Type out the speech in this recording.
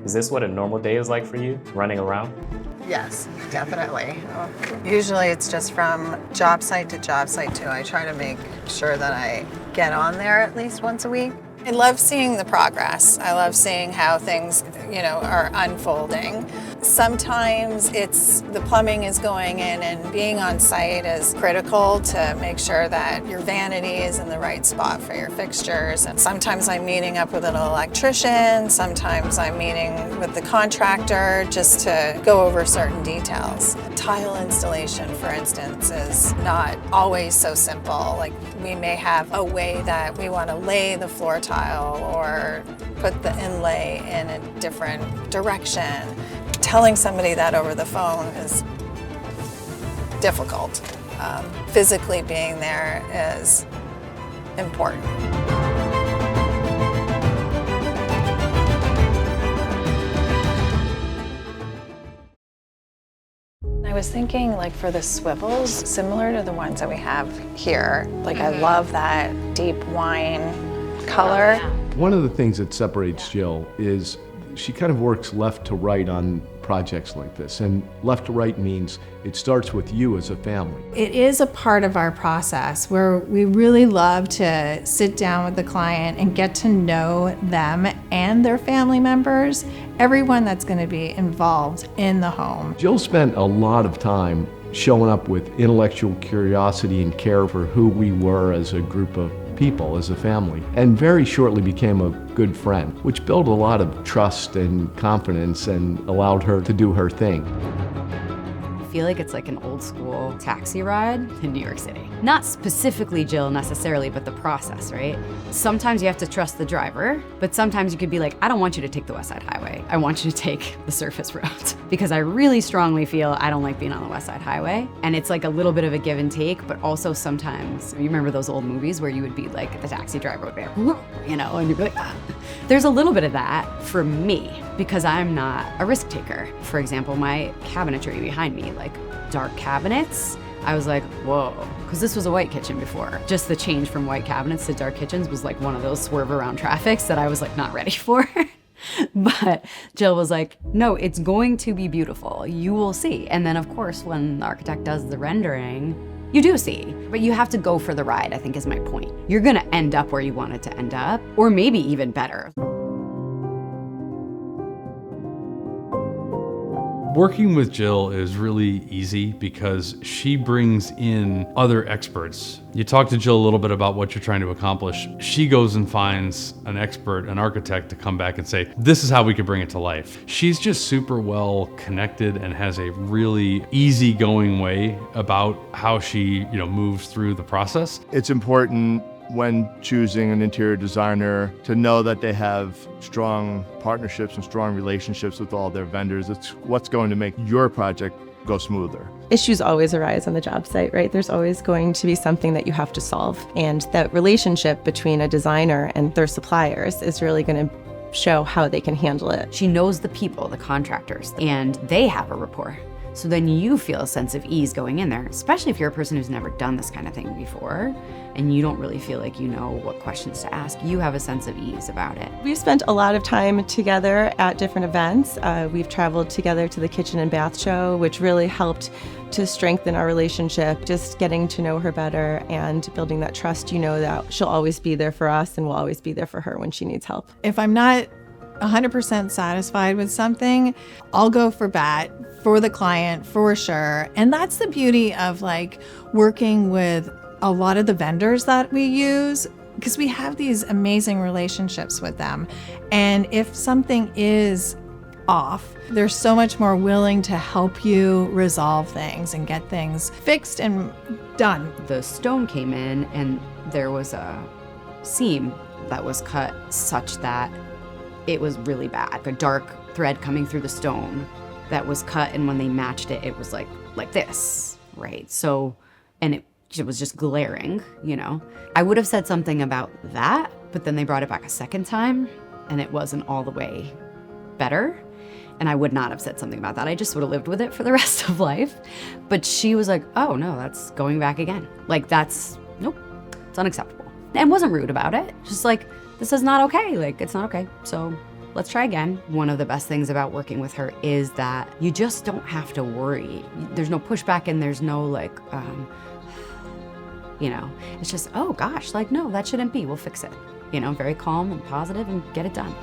Is this what a normal day is like for you, running around? Yes, definitely. Usually it's just from job site to job site too. I try to make sure that I get on there at least once a week. I love seeing the progress. I love seeing how things, are unfolding. Sometimes it's the plumbing is going in, and being on site is critical to make sure that your vanity is in the right spot for your fixtures. And sometimes I'm meeting up with an electrician, sometimes I'm meeting with the contractor just to go over certain details. Tile installation, for instance, is not always so simple. Like, we may have a way that we want to lay the floor tile or put the inlay in a different direction. Telling somebody that over the phone is difficult. Physically being there is important. I was thinking, like, for the swivels, similar to the ones that we have here. Like, I love that deep wine color. One of the things that separates Jill is she kind of works left to right on projects like this. And left to right means it starts with you as a family. It is a part of our process where we really love to sit down with the client and get to know them and their family members, everyone that's going to be involved in the home. Jill spent a lot of time showing up with intellectual curiosity and care for who we were as a group of people, as a family, and very shortly became a good friend, which built a lot of trust and confidence and allowed her to do her thing. I feel like it's like an old school taxi ride in New York City. Not specifically Jill necessarily, but the process, right? Sometimes you have to trust the driver, but sometimes you could be like, I don't want you to take the West Side Highway. I want you to take the surface roads because I really strongly feel I don't like being on the West Side Highway. And it's like a little bit of a give and take, but also sometimes, you remember those old movies where you would be like, the taxi driver would be like, and you'd be like, ah. There's a little bit of that for me because I'm not a risk taker. For example, my cabinetry behind me, like dark cabinets, I was like, whoa, because this was a white kitchen before. Just the change from white cabinets to dark kitchens was like one of those swerve around traffics that I was like not ready for. But Jill was like, no, it's going to be beautiful. You will see. And then of course, when the architect does the rendering, you do see, but you have to go for the ride, I think is my point. You're gonna end up where you want it to end up, or maybe even better. Working with Jill is really easy because she brings in other experts. You talk to Jill a little bit about what you're trying to accomplish. She goes and finds an expert, an architect, to come back and say, this is how we could bring it to life. She's just super well connected and has a really easygoing way about how she, moves through the process. It's important when choosing an interior designer to know that they have strong partnerships and strong relationships with all their vendors. It's what's going to make your project go smoother. Issues always arise on the job site, right? There's always going to be something that you have to solve. And that relationship between a designer and their suppliers is really going to show how they can handle it. She knows the people, the contractors, and they have a rapport. So then you feel a sense of ease going in there, especially if you're a person who's never done this kind of thing before and you don't really feel like you know what questions to ask. You have a sense of ease about it. We've spent a lot of time together at different events. We've traveled together to the Kitchen and Bath Show, which really helped to strengthen our relationship, just getting to know her better and building that trust. You know that she'll always be there for us and we'll always be there for her when she needs help. If I'm not 100% satisfied with something, I'll go for bat for the client for sure. And that's the beauty of like working with a lot of the vendors that we use, because we have these amazing relationships with them. And if something is off, they're so much more willing to help you resolve things and get things fixed and done. The stone came in and there was a seam that was cut such that it was really bad. A dark thread coming through the stone that was cut, and when they matched it, it was like this, right? So, and it was just glaring, I would have said something about that, but then they brought it back a second time, and it wasn't all the way better. And I would not have said something about that. I just would have lived with it for the rest of life. But she was like, oh no, that's going back again. Like nope, it's unacceptable. and wasn't rude about it. Just like, this is not okay. Like, it's not okay. So let's try again. One of the best things about working with her is that you just don't have to worry. There's no pushback and there's no like, you know, it's just, oh gosh, like, no, that shouldn't be, we'll fix it. You know, very calm and positive and get it done.